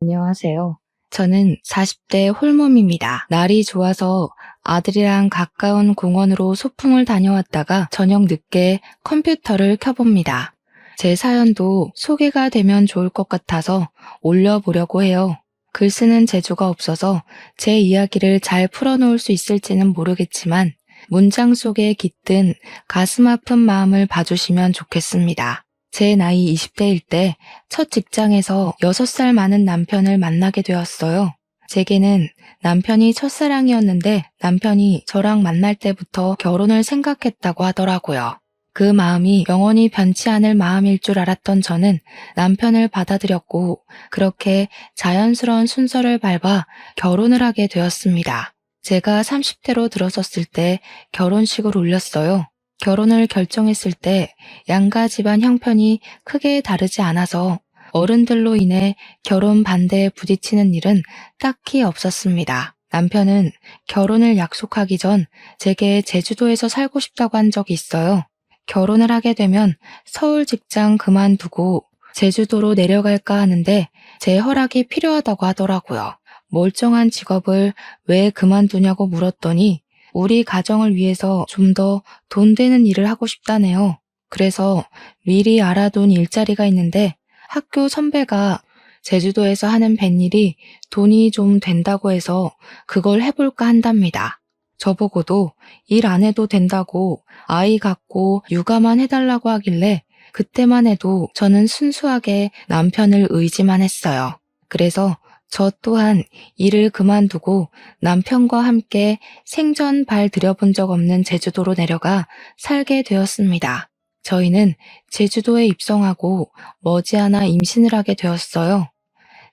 안녕하세요. 저는 40대 홀몸입니다. 날이 좋아서 아들이랑 가까운 공원으로 소풍을 다녀왔다가 저녁 늦게 컴퓨터를 켜봅니다. 제 사연도 소개가 되면 좋을 것 같아서 올려보려고 해요. 글 쓰는 재주가 없어서 제 이야기를 잘 풀어놓을 수 있을지는 모르겠지만 문장 속에 깃든 가슴 아픈 마음을 봐주시면 좋겠습니다. 제 나이 20대일 때 첫 직장에서 6살 많은 남편을 만나게 되었어요. 제게는 남편이 첫사랑이었는데 남편이 저랑 만날 때부터 결혼을 생각했다고 하더라고요. 그 마음이 영원히 변치 않을 마음일 줄 알았던 저는 남편을 받아들였고 그렇게 자연스러운 순서를 밟아 결혼을 하게 되었습니다. 제가 30대로 들어섰을 때 결혼식을 올렸어요. 결혼을 결정했을 때 양가 집안 형편이 크게 다르지 않아서 어른들로 인해 결혼 반대에 부딪히는 일은 딱히 없었습니다. 남편은 결혼을 약속하기 전 제게 제주도에서 살고 싶다고 한 적이 있어요. 결혼을 하게 되면 서울 직장 그만두고 제주도로 내려갈까 하는데 제 허락이 필요하다고 하더라고요. 멀쩡한 직업을 왜 그만두냐고 물었더니 우리 가정을 위해서 좀 더 돈 되는 일을 하고 싶다네요. 그래서 미리 알아둔 일자리가 있는데 학교 선배가 제주도에서 하는 뱃일이 돈이 좀 된다고 해서 그걸 해볼까 한답니다. 저보고도 일 안 해도 된다고 아이 갖고 육아만 해달라고 하길래 그때만 해도 저는 순수하게 남편을 의지만 했어요. 그래서 저 또한 일을 그만두고 남편과 함께 생전 발 들여본 적 없는 제주도로 내려가 살게 되었습니다. 저희는 제주도에 입성하고 머지않아 임신을 하게 되었어요.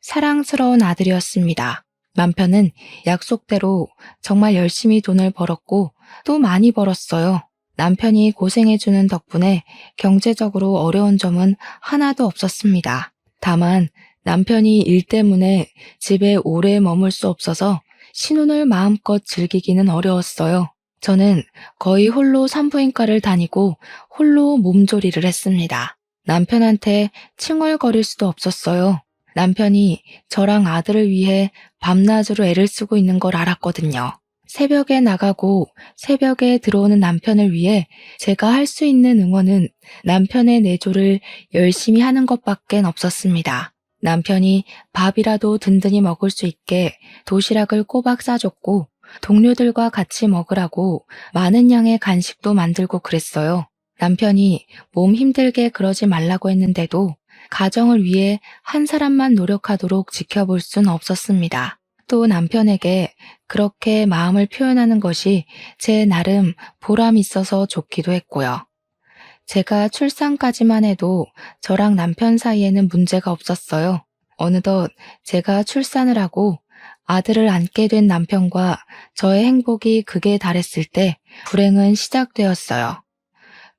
사랑스러운 아들이었습니다. 남편은 약속대로 정말 열심히 돈을 벌었고 또 많이 벌었어요. 남편이 고생해주는 덕분에 경제적으로 어려운 점은 하나도 없었습니다. 다만 남편이 일 때문에 집에 오래 머물 수 없어서 신혼을 마음껏 즐기기는 어려웠어요. 저는 거의 홀로 산부인과를 다니고 홀로 몸조리를 했습니다. 남편한테 칭얼거릴 수도 없었어요. 남편이 저랑 아들을 위해 밤낮으로 애를 쓰고 있는 걸 알았거든요. 새벽에 나가고 새벽에 들어오는 남편을 위해 제가 할 수 있는 응원은 남편의 내조를 열심히 하는 것밖엔 없었습니다. 남편이 밥이라도 든든히 먹을 수 있게 도시락을 꼬박 싸줬고 동료들과 같이 먹으라고 많은 양의 간식도 만들고 그랬어요. 남편이 몸 힘들게 그러지 말라고 했는데도 가정을 위해 한 사람만 노력하도록 지켜볼 순 없었습니다. 또 남편에게 그렇게 마음을 표현하는 것이 제 나름 보람 있어서 좋기도 했고요. 제가 출산까지만 해도 저랑 남편 사이에는 문제가 없었어요. 어느덧 제가 출산을 하고 아들을 안게 된 남편과 저의 행복이 극에 달했을 때 불행은 시작되었어요.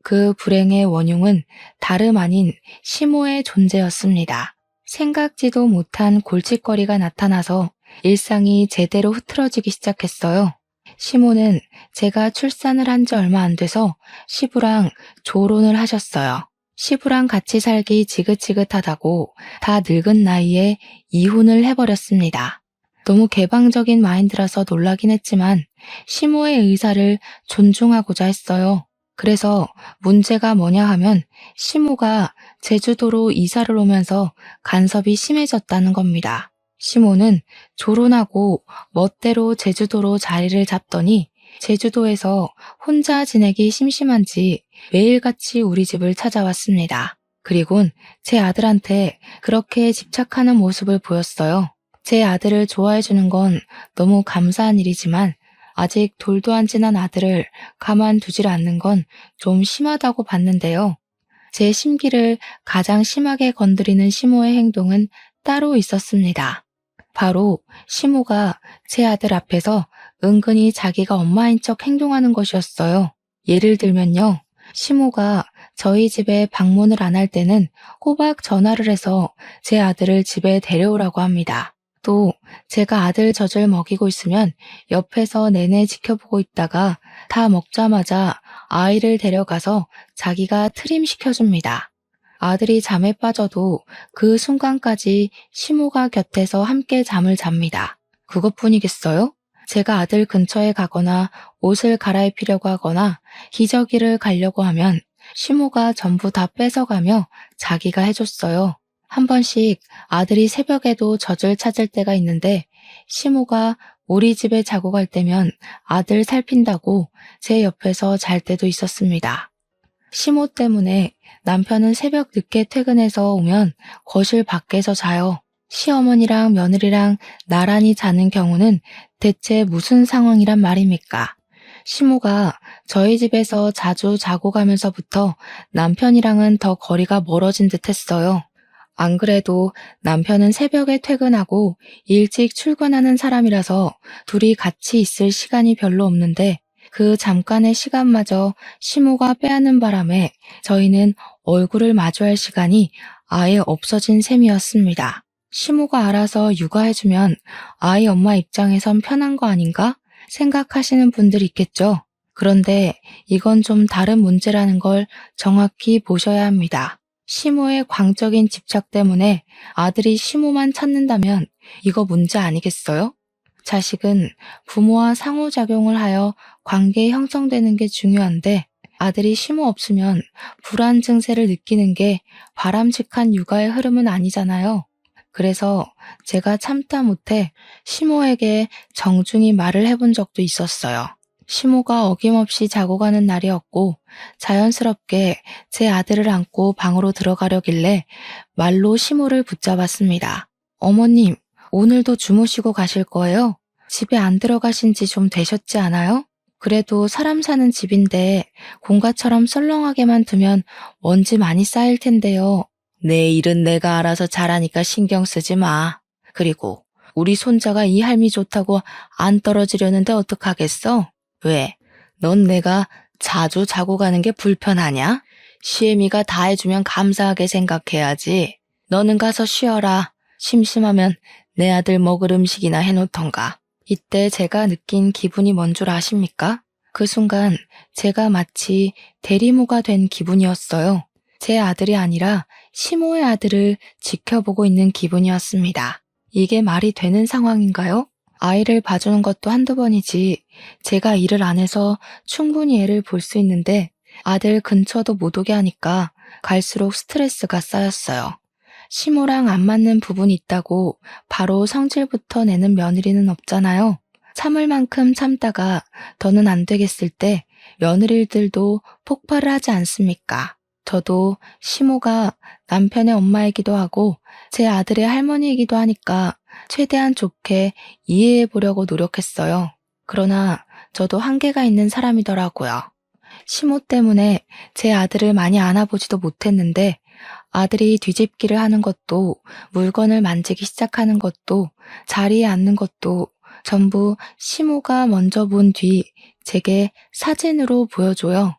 그 불행의 원흉은 다름 아닌 시모의 존재였습니다. 생각지도 못한 골칫거리가 나타나서 일상이 제대로 흐트러지기 시작했어요. 시모는 제가 출산을 한 지 얼마 안 돼서 시부랑 조론을 하셨어요. 시부랑 같이 살기 지긋지긋하다고 다 늙은 나이에 이혼을 해버렸습니다. 너무 개방적인 마인드라서 놀라긴 했지만 시모의 의사를 존중하고자 했어요. 그래서 문제가 뭐냐 하면 시모가 제주도로 이사를 오면서 간섭이 심해졌다는 겁니다. 시모는 조론하고 멋대로 제주도로 자리를 잡더니 제주도에서 혼자 지내기 심심한지 매일같이 우리 집을 찾아왔습니다. 그리곤 제 아들한테 그렇게 집착하는 모습을 보였어요. 제 아들을 좋아해주는 건 너무 감사한 일이지만 아직 돌도 안 지난 아들을 가만두질 않는 건 좀 심하다고 봤는데요. 제 심기를 가장 심하게 건드리는 시모의 행동은 따로 있었습니다. 바로 시모가 제 아들 앞에서 은근히 자기가 엄마인 척 행동하는 것이었어요. 예를 들면요. 시모가 저희 집에 방문을 안 할 때는 꼬박 전화를 해서 제 아들을 집에 데려오라고 합니다. 또 제가 아들 젖을 먹이고 있으면 옆에서 내내 지켜보고 있다가 다 먹자마자 아이를 데려가서 자기가 트림 시켜줍니다. 아들이 잠에 빠져도 그 순간까지 시모가 곁에서 함께 잠을 잡니다. 그것뿐이겠어요? 제가 아들 근처에 가거나 옷을 갈아입히려고 하거나 기저귀를 가려고 하면 시모가 전부 다 뺏어가며 자기가 해줬어요. 한 번씩 아들이 새벽에도 젖을 찾을 때가 있는데 시모가 우리 집에 자고 갈 때면 아들 살핀다고 제 옆에서 잘 때도 있었습니다. 시모 때문에 남편은 새벽 늦게 퇴근해서 오면 거실 밖에서 자요. 시어머니랑 며느리랑 나란히 자는 경우는 대체 무슨 상황이란 말입니까? 시모가 저희 집에서 자주 자고 가면서부터 남편이랑은 더 거리가 멀어진 듯 했어요. 안 그래도 남편은 새벽에 퇴근하고 일찍 출근하는 사람이라서 둘이 같이 있을 시간이 별로 없는데 그 잠깐의 시간마저 시모가 빼앗는 바람에 저희는 얼굴을 마주할 시간이 아예 없어진 셈이었습니다. 시모가 알아서 육아해주면 아이 엄마 입장에선 편한 거 아닌가 생각하시는 분들이 있겠죠. 그런데 이건 좀 다른 문제라는 걸 정확히 보셔야 합니다. 시모의 광적인 집착 때문에 아들이 시모만 찾는다면 이거 문제 아니겠어요? 자식은 부모와 상호작용을 하여 관계 형성되는 게 중요한데 아들이 시모 없으면 불안 증세를 느끼는 게 바람직한 육아의 흐름은 아니잖아요. 그래서 제가 참다 못해 시모에게 정중히 말을 해본 적도 있었어요. 시모가 어김없이 자고 가는 날이었고 자연스럽게 제 아들을 안고 방으로 들어가려길래 말로 시모를 붙잡았습니다. 어머님, 오늘도 주무시고 가실 거예요? 집에 안 들어가신 지 좀 되셨지 않아요? 그래도 사람 사는 집인데 공가처럼 썰렁하게만 두면 먼지 많이 쌓일 텐데요. 내 일은 내가 알아서 잘하니까 신경 쓰지 마. 그리고 우리 손자가 이 할미 좋다고 안 떨어지려는데 어떡하겠어? 왜? 넌 내가 자주 자고 가는 게 불편하냐? 시애미가 다 해주면 감사하게 생각해야지. 너는 가서 쉬어라. 심심하면 내 아들 먹을 음식이나 해놓던가. 이때 제가 느낀 기분이 뭔 줄 아십니까? 그 순간 제가 마치 대리모가 된 기분이었어요. 제 아들이 아니라 시모의 아들을 지켜보고 있는 기분이었습니다. 이게 말이 되는 상황인가요? 아이를 봐주는 것도 한두 번이지 제가 일을 안 해서 충분히 애를 볼 수 있는데 아들 근처도 못 오게 하니까 갈수록 스트레스가 쌓였어요. 시모랑 안 맞는 부분이 있다고 바로 성질부터 내는 며느리는 없잖아요. 참을 만큼 참다가 더는 안 되겠을 때 며느리들도 폭발을 하지 않습니까? 저도 시모가 남편의 엄마이기도 하고 제 아들의 할머니이기도 하니까 최대한 좋게 이해해 보려고 노력했어요. 그러나 저도 한계가 있는 사람이더라고요. 시모 때문에 제 아들을 많이 안아보지도 못했는데 아들이 뒤집기를 하는 것도 물건을 만지기 시작하는 것도 자리에 앉는 것도 전부 시모가 먼저 본 뒤 제게 사진으로 보여줘요.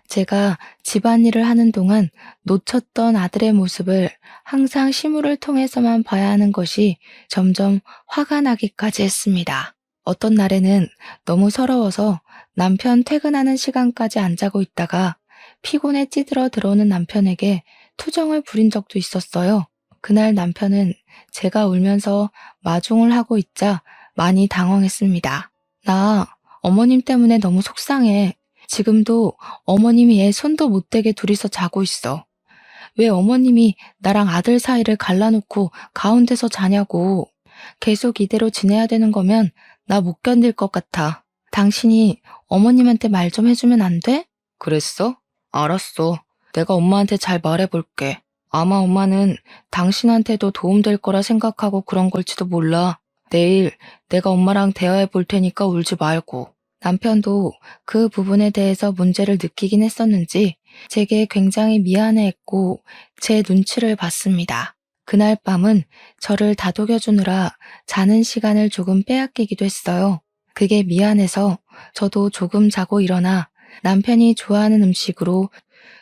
제가 집안일을 하는 동안 놓쳤던 아들의 모습을 항상 시모를 통해서만 봐야 하는 것이 점점 화가 나기까지 했습니다. 어떤 날에는 너무 서러워서 남편 퇴근하는 시간까지 안 자고 있다가 피곤에 찌들어 들어오는 남편에게 투정을 부린 적도 있었어요. 그날 남편은 제가 울면서 마중을 하고 있자 많이 당황했습니다. 나 어머님 때문에 너무 속상해. 지금도 어머님이 애 손도 못 대게 둘이서 자고 있어. 왜 어머님이 나랑 아들 사이를 갈라놓고 가운데서 자냐고. 계속 이대로 지내야 되는 거면 나 못 견딜 것 같아. 당신이 어머님한테 말 좀 해주면 안 돼? 그랬어? 알았어. 내가 엄마한테 잘 말해볼게. 아마 엄마는 당신한테도 도움될 거라 생각하고 그런 걸지도 몰라. 내일 내가 엄마랑 대화해 볼 테니까 울지 말고. 남편도 그 부분에 대해서 문제를 느끼긴 했었는지 제게 굉장히 미안해했고 제 눈치를 봤습니다. 그날 밤은 저를 다독여주느라 자는 시간을 조금 빼앗기기도 했어요. 그게 미안해서 저도 조금 자고 일어나 남편이 좋아하는 음식으로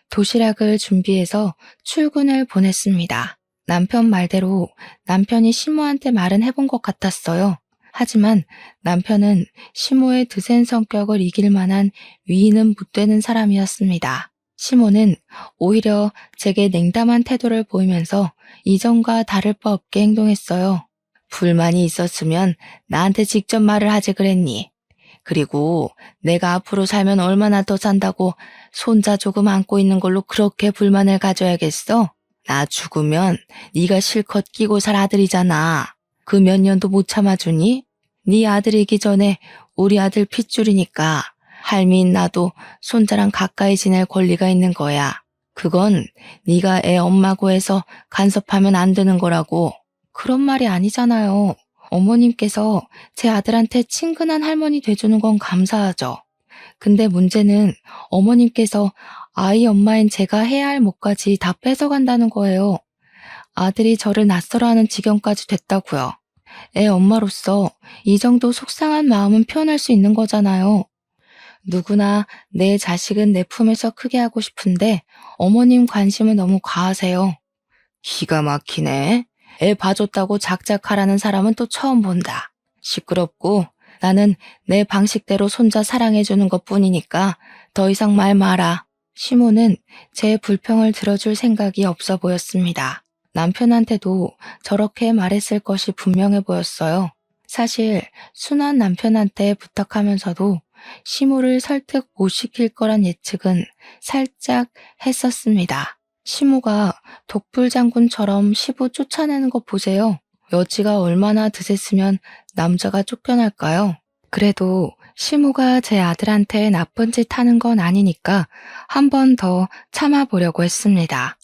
도시락을 준비해서 출근을 보냈습니다. 남편 말대로 남편이 시모한테 말은 해본 것 같았어요. 하지만 남편은 시모의 드센 성격을 이길 만한 위인은 못 되는 사람이었습니다. 시모는 오히려 제게 냉담한 태도를 보이면서 이전과 다를 바 없게 행동했어요. 불만이 있었으면 나한테 직접 말을 하지 그랬니? 그리고 내가 앞으로 살면 얼마나 더 산다고 손자 조금 안고 있는 걸로 그렇게 불만을 가져야겠어? 나 죽으면 네가 실컷 끼고 살 아들이잖아. 그 몇 년도 못 참아주니? 네 아들이기 전에 우리 아들 핏줄이니까 할미인 나도 손자랑 가까이 지낼 권리가 있는 거야. 그건 네가 애 엄마고 해서 간섭하면 안 되는 거라고. 그런 말이 아니잖아요. 어머님께서 제 아들한테 친근한 할머니 돼주는 건 감사하죠. 근데 문제는 어머님께서 아이 엄마인 제가 해야 할 몫까지 다 뺏어간다는 거예요. 아들이 저를 낯설어하는 지경까지 됐다고요. 애 엄마로서 이 정도 속상한 마음은 표현할 수 있는 거잖아요. 누구나 내 자식은 내 품에서 크게 하고 싶은데 어머님 관심은 너무 과하세요. 기가 막히네. 애 봐줬다고 작작하라는 사람은 또 처음 본다. 시끄럽고 나는 내 방식대로 손자 사랑해주는 것뿐이니까 더 이상 말 마라. 시모는 제 불평을 들어줄 생각이 없어 보였습니다. 남편한테도 저렇게 말했을 것이 분명해 보였어요. 사실 순한 남편한테 부탁하면서도 시모를 설득 못 시킬 거란 예측은 살짝 했었습니다. 시모가 독불장군처럼 시부 쫓아내는 거 보세요. 여지가 얼마나 드셌으면 남자가 쫓겨날까요? 그래도 시모가 제 아들한테 나쁜 짓 하는 건 아니니까 한 번 더 참아보려고 했습니다.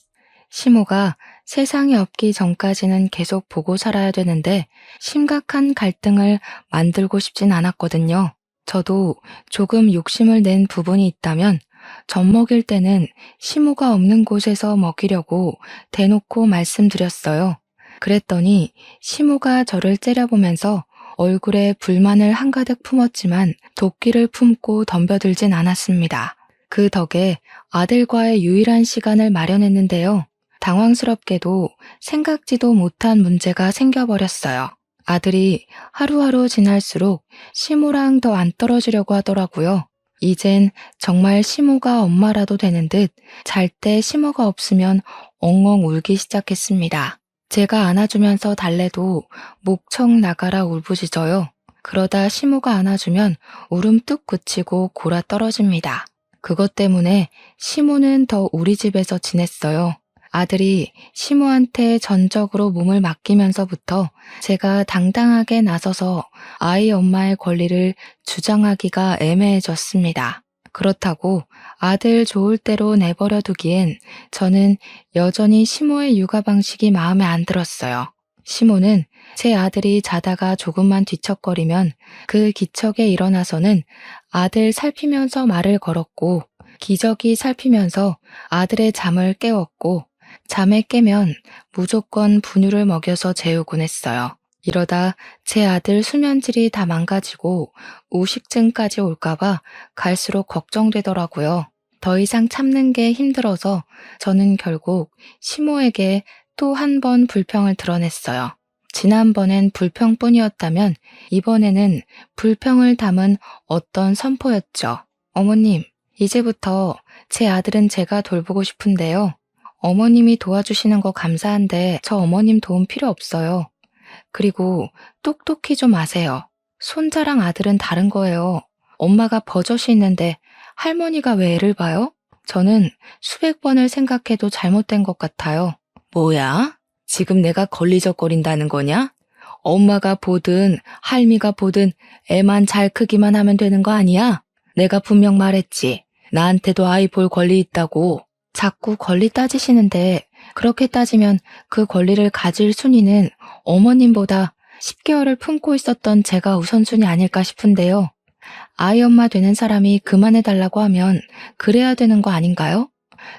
시모가 세상이 없기 전까지는 계속 보고 살아야 되는데 심각한 갈등을 만들고 싶진 않았거든요. 저도 조금 욕심을 낸 부분이 있다면 젖 먹일 때는 시모가 없는 곳에서 먹이려고 대놓고 말씀드렸어요. 그랬더니 시모가 저를 째려보면서 얼굴에 불만을 한가득 품었지만 도끼를 품고 덤벼들진 않았습니다. 그 덕에 아들과의 유일한 시간을 마련했는데요. 당황스럽게도 생각지도 못한 문제가 생겨버렸어요. 아들이 하루하루 지날수록 시모랑 더 안 떨어지려고 하더라고요. 이젠 정말 시모가 엄마라도 되는 듯 잘 때 시모가 없으면 엉엉 울기 시작했습니다. 제가 안아주면서 달래도 목청 나가라 울부짖어요. 그러다 시모가 안아주면 울음 뚝 그치고 골아 떨어집니다. 그것 때문에 시모는 더 우리 집에서 지냈어요. 아들이 시모한테 전적으로 몸을 맡기면서부터 제가 당당하게 나서서 아이 엄마의 권리를 주장하기가 애매해졌습니다. 그렇다고 아들 좋을 대로 내버려 두기엔 저는 여전히 시모의 육아 방식이 마음에 안 들었어요. 시모는 제 아들이 자다가 조금만 뒤척거리면 그 기척에 일어나서는 아들 살피면서 말을 걸었고 기저귀 살피면서 아들의 잠을 깨웠고 잠에 깨면 무조건 분유를 먹여서 재우곤 했어요. 이러다 제 아들 수면질이 다 망가지고 우식증까지 올까봐 갈수록 걱정되더라고요. 더 이상 참는 게 힘들어서 저는 결국 시모에게 또 한 번 불평을 드러냈어요. 지난번엔 불평뿐이었다면 이번에는 불평을 담은 어떤 선포였죠. 어머님, 이제부터 제 아들은 제가 돌보고 싶은데요. 어머님이 도와주시는 거 감사한데 저 어머님 도움 필요 없어요. 그리고 똑똑히 좀 아세요. 손자랑 아들은 다른 거예요. 엄마가 버젓이 있는데 할머니가 왜 애를 봐요? 저는 수백 번을 생각해도 잘못된 것 같아요. 뭐야? 지금 내가 걸리적거린다는 거냐? 엄마가 보든 할미가 보든 애만 잘 크기만 하면 되는 거 아니야? 내가 분명 말했지. 나한테도 아이 볼 권리 있다고. 자꾸 권리 따지시는데 그렇게 따지면 그 권리를 가질 순위는 어머님보다 10개월을 품고 있었던 제가 우선순위 아닐까 싶은데요. 아이 엄마 되는 사람이 그만해달라고 하면 그래야 되는 거 아닌가요?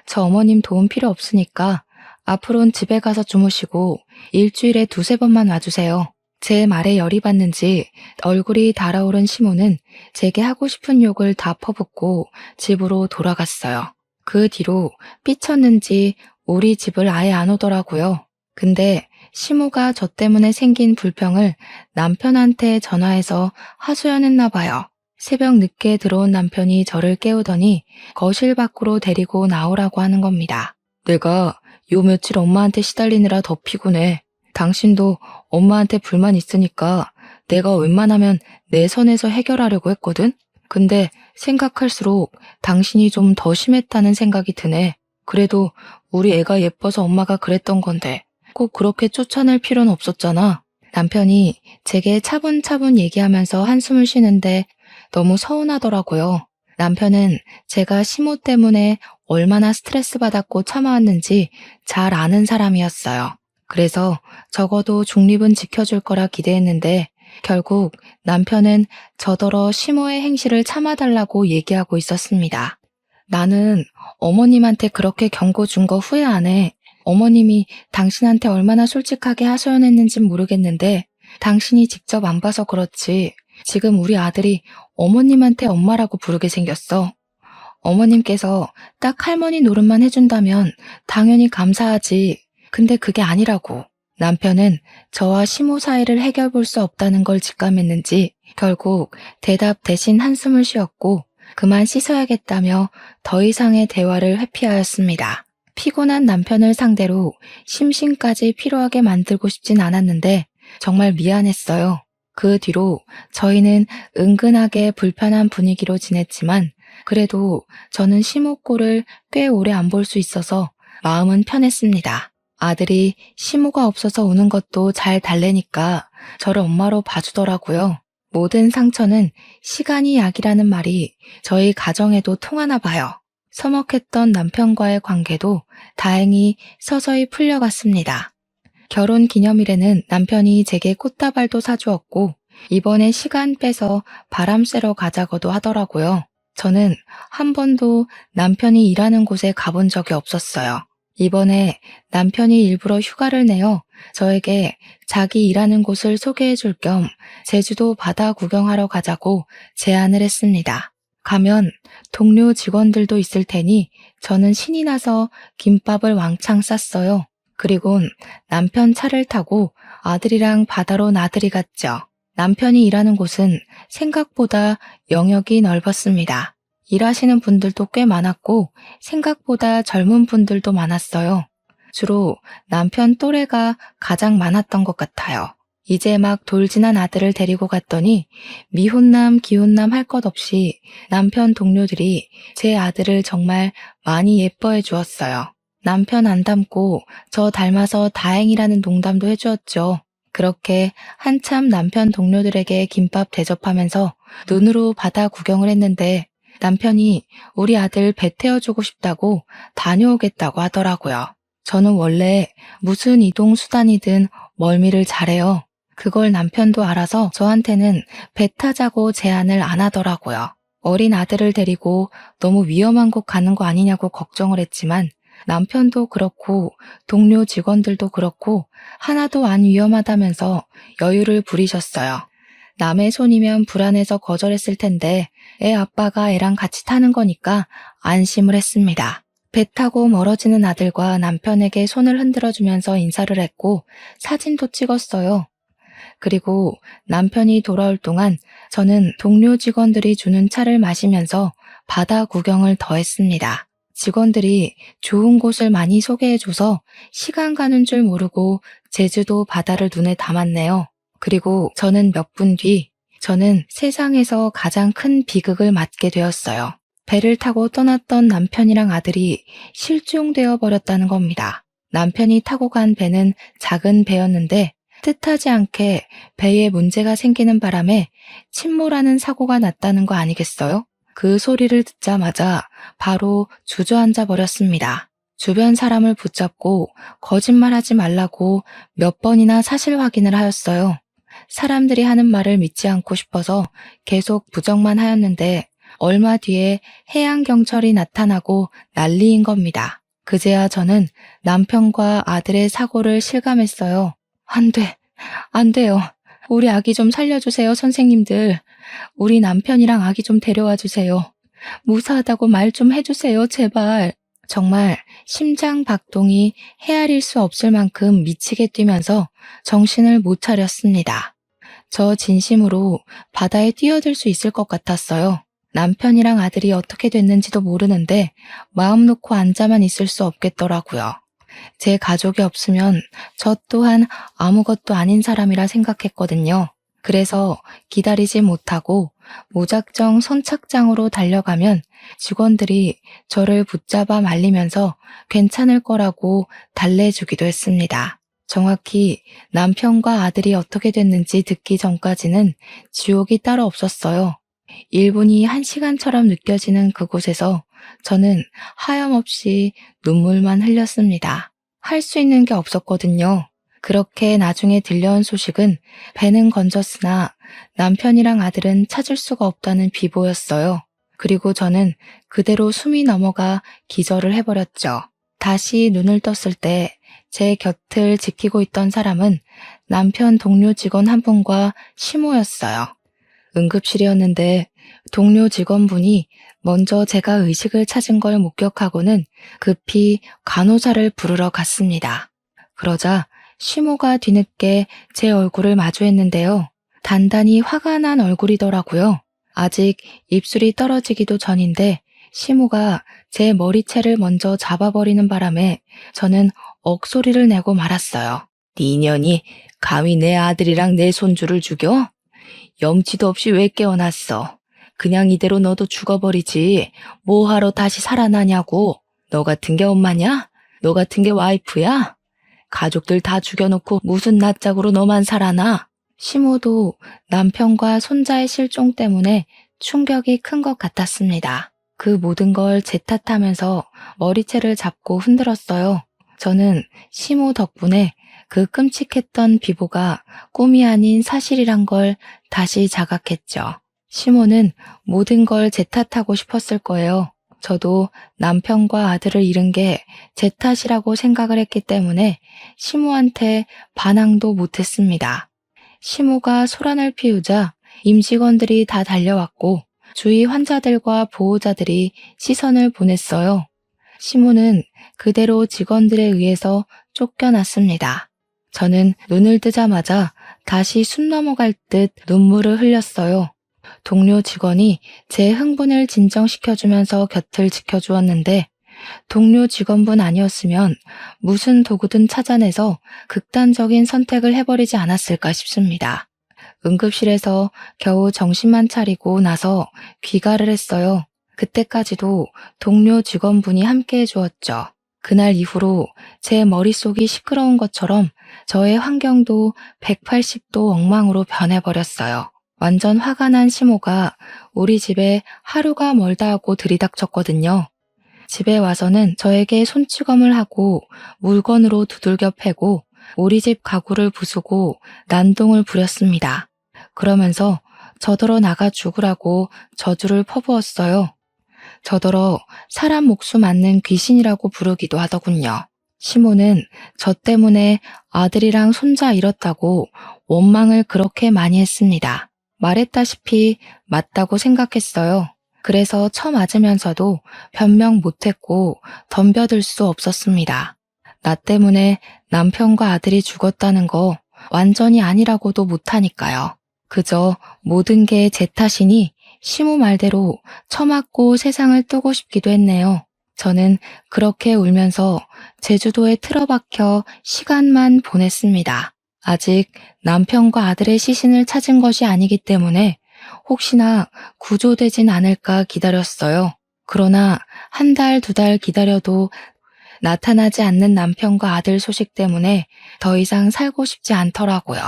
저 어머님 도움 필요 없으니까 앞으로는 집에 가서 주무시고 일주일에 두세 번만 와주세요. 제 말에 열이 받는지 얼굴이 달아오른 시모는 제게 하고 싶은 욕을 다 퍼붓고 집으로 돌아갔어요. 그 뒤로 삐쳤는지 우리 집을 아예 안 오더라고요. 근데 시모가 저 때문에 생긴 불평을 남편한테 전화해서 하소연했나 봐요. 새벽 늦게 들어온 남편이 저를 깨우더니 거실 밖으로 데리고 나오라고 하는 겁니다. 내가 요 며칠 엄마한테 시달리느라 더 피곤해. 당신도 엄마한테 불만 있으니까 내가 웬만하면 내 선에서 해결하려고 했거든? 근데 생각할수록 당신이 좀 더 심했다는 생각이 드네. 그래도 우리 애가 예뻐서 엄마가 그랬던 건데 꼭 그렇게 쫓아낼 필요는 없었잖아. 남편이 제게 차분차분 얘기하면서 한숨을 쉬는데 너무 서운하더라고요. 남편은 제가 시모 때문에 얼마나 스트레스 받았고 참아왔는지 잘 아는 사람이었어요. 그래서 적어도 중립은 지켜줄 거라 기대했는데 결국 남편은 저더러 시모의 행실을 참아달라고 얘기하고 있었습니다. 나는 어머님한테 그렇게 경고 준 거 후회 안 해. 어머님이 당신한테 얼마나 솔직하게 하소연했는진 모르겠는데 당신이 직접 안 봐서 그렇지. 지금 우리 아들이 어머님한테 엄마라고 부르게 생겼어. 어머님께서 딱 할머니 노릇만 해준다면 당연히 감사하지. 근데 그게 아니라고. 남편은 저와 시모 사이를 해결 볼 수 없다는 걸 직감했는지 결국 대답 대신 한숨을 쉬었고 그만 씻어야겠다며 더 이상의 대화를 회피하였습니다. 피곤한 남편을 상대로 심신까지 피로하게 만들고 싶진 않았는데 정말 미안했어요. 그 뒤로 저희는 은근하게 불편한 분위기로 지냈지만 그래도 저는 시모 꼴을 꽤 오래 안 볼 수 있어서 마음은 편했습니다. 아들이 시모가 없어서 우는 것도 잘 달래니까 저를 엄마로 봐주더라고요. 모든 상처는 시간이 약이라는 말이 저희 가정에도 통하나 봐요. 서먹했던 남편과의 관계도 다행히 서서히 풀려갔습니다. 결혼 기념일에는 남편이 제게 꽃다발도 사주었고 이번에 시간 빼서 바람 쐬러 가자고도 하더라고요. 저는 한 번도 남편이 일하는 곳에 가본 적이 없었어요. 이번에 남편이 일부러 휴가를 내어 저에게 자기 일하는 곳을 소개해 줄 겸 제주도 바다 구경하러 가자고 제안을 했습니다. 가면 동료 직원들도 있을 테니 저는 신이 나서 김밥을 왕창 쌌어요. 그리곤 남편 차를 타고 아들이랑 바다로 나들이 갔죠. 남편이 일하는 곳은 생각보다 영역이 넓었습니다. 일하시는 분들도 꽤 많았고 생각보다 젊은 분들도 많았어요. 주로 남편 또래가 가장 많았던 것 같아요. 이제 막 돌진한 아들을 데리고 갔더니 미혼남, 기혼남 할 것 없이 남편 동료들이 제 아들을 정말 많이 예뻐해 주었어요. 남편 안 닮고 저 닮아서 다행이라는 농담도 해주었죠. 그렇게 한참 남편 동료들에게 김밥 대접하면서 눈으로 바다 구경을 했는데 남편이 우리 아들 배 태워주고 싶다고 다녀오겠다고 하더라고요. 저는 원래 무슨 이동 수단이든 멀미를 잘해요. 그걸 남편도 알아서 저한테는 배 타자고 제안을 안 하더라고요. 어린 아들을 데리고 너무 위험한 곳 가는 거 아니냐고 걱정을 했지만 남편도 그렇고 동료 직원들도 그렇고 하나도 안 위험하다면서 여유를 부리셨어요. 남의 손이면 불안해서 거절했을 텐데 애 아빠가 애랑 같이 타는 거니까 안심을 했습니다. 배 타고 멀어지는 아들과 남편에게 손을 흔들어주면서 인사를 했고 사진도 찍었어요. 그리고 남편이 돌아올 동안 저는 동료 직원들이 주는 차를 마시면서 바다 구경을 더 했습니다. 직원들이 좋은 곳을 많이 소개해줘서 시간 가는 줄 모르고 제주도 바다를 눈에 담았네요. 그리고 저는 몇 분 뒤, 저는 세상에서 가장 큰 비극을 맞게 되었어요. 배를 타고 떠났던 남편이랑 아들이 실종되어 버렸다는 겁니다. 남편이 타고 간 배는 작은 배였는데 뜻하지 않게 배에 문제가 생기는 바람에 침몰하는 사고가 났다는 거 아니겠어요? 그 소리를 듣자마자 바로 주저앉아 버렸습니다. 주변 사람을 붙잡고 거짓말하지 말라고 몇 번이나 사실 확인을 하였어요. 사람들이 하는 말을 믿지 않고 싶어서 계속 부정만 하였는데 얼마 뒤에 해양경찰이 나타나고 난리인 겁니다. 그제야 저는 남편과 아들의 사고를 실감했어요. 안 돼요. 우리 아기 좀 살려주세요, 선생님들. 우리 남편이랑 아기 좀 데려와 주세요. 무사하다고 말 좀 해주세요, 제발. 정말 심장 박동이 헤아릴 수 없을 만큼 미치게 뛰면서 정신을 못 차렸습니다. 저 진심으로 바다에 뛰어들 수 있을 것 같았어요. 남편이랑 아들이 어떻게 됐는지도 모르는데 마음 놓고 앉아만 있을 수 없겠더라고요. 제 가족이 없으면 저 또한 아무것도 아닌 사람이라 생각했거든요. 그래서 기다리지 못하고 무작정 선착장으로 달려가면 직원들이 저를 붙잡아 말리면서 괜찮을 거라고 달래주기도 했습니다. 정확히 남편과 아들이 어떻게 됐는지 듣기 전까지는 지옥이 따로 없었어요. 1분이 1시간처럼 느껴지는 그곳에서 저는 하염없이 눈물만 흘렸습니다. 할 수 있는 게 없었거든요. 그렇게 나중에 들려온 소식은 배는 건졌으나 남편이랑 아들은 찾을 수가 없다는 비보였어요. 그리고 저는 그대로 숨이 넘어가 기절을 해버렸죠. 다시 눈을 떴을 때 제 곁을 지키고 있던 사람은 남편 동료 직원 한 분과 시모였어요. 응급실이었는데 동료 직원분이 먼저 제가 의식을 찾은 걸 목격하고는 급히 간호사를 부르러 갔습니다. 그러자 시모가 뒤늦게 제 얼굴을 마주했는데요. 단단히 화가 난 얼굴이더라고요. 아직 입술이 떨어지기도 전인데 시모가 제 머리채를 먼저 잡아버리는 바람에 저는 억소리를 내고 말았어요. 네 년이 감히 내 아들이랑 내 손주를 죽여? 염치도 없이 왜 깨어났어? 그냥 이대로 너도 죽어버리지. 뭐하러 다시 살아나냐고. 너 같은 게 엄마냐? 너 같은 게 와이프야? 가족들 다 죽여놓고 무슨 낯짝으로 너만 살아나? 시모도 남편과 손자의 실종 때문에 충격이 큰 것 같았습니다. 그 모든 걸 제 탓하면서 머리채를 잡고 흔들었어요. 저는 시모 덕분에 그 끔찍했던 비보가 꿈이 아닌 사실이란 걸 다시 자각했죠. 시모는 모든 걸 제 탓하고 싶었을 거예요. 저도 남편과 아들을 잃은 게 제 탓이라고 생각을 했기 때문에 시모한테 반항도 못했습니다. 시모가 소란을 피우자 임직원들이 다 달려왔고 주위 환자들과 보호자들이 시선을 보냈어요. 시모는 그대로 직원들에 의해서 쫓겨났습니다. 저는 눈을 뜨자마자 다시 숨 넘어갈 듯 눈물을 흘렸어요. 동료 직원이 제 흥분을 진정시켜주면서 곁을 지켜주었는데 동료 직원분 아니었으면 무슨 도구든 찾아내서 극단적인 선택을 해버리지 않았을까 싶습니다. 응급실에서 겨우 정신만 차리고 나서 귀가를 했어요. 그때까지도 동료 직원분이 함께 해주었죠. 그날 이후로 제 머릿속이 시끄러운 것처럼 저의 환경도 180도 엉망으로 변해버렸어요. 완전 화가 난 시모가 우리 집에 하루가 멀다 하고 들이닥쳤거든요. 집에 와서는 저에게 손찌검을 하고 물건으로 두들겨 패고 우리 집 가구를 부수고 난동을 부렸습니다. 그러면서 저더러 나가 죽으라고 저주를 퍼부었어요. 저더러 사람 목숨 앗는 귀신이라고 부르기도 하더군요. 시모는 저 때문에 아들이랑 손자 잃었다고 원망을 그렇게 많이 했습니다. 말했다시피 맞다고 생각했어요. 그래서 처맞으면서도 변명 못했고 덤벼들 수 없었습니다. 나 때문에 남편과 아들이 죽었다는 거 완전히 아니라고도 못하니까요. 그저 모든 게 제 탓이니 시모 말대로 처맞고 세상을 뜨고 싶기도 했네요. 저는 그렇게 울면서 제주도에 틀어박혀 시간만 보냈습니다. 아직 남편과 아들의 시신을 찾은 것이 아니기 때문에 혹시나 구조되진 않을까 기다렸어요. 그러나 한 달, 2달 기다려도 나타나지 않는 남편과 아들 소식 때문에 더 이상 살고 싶지 않더라고요.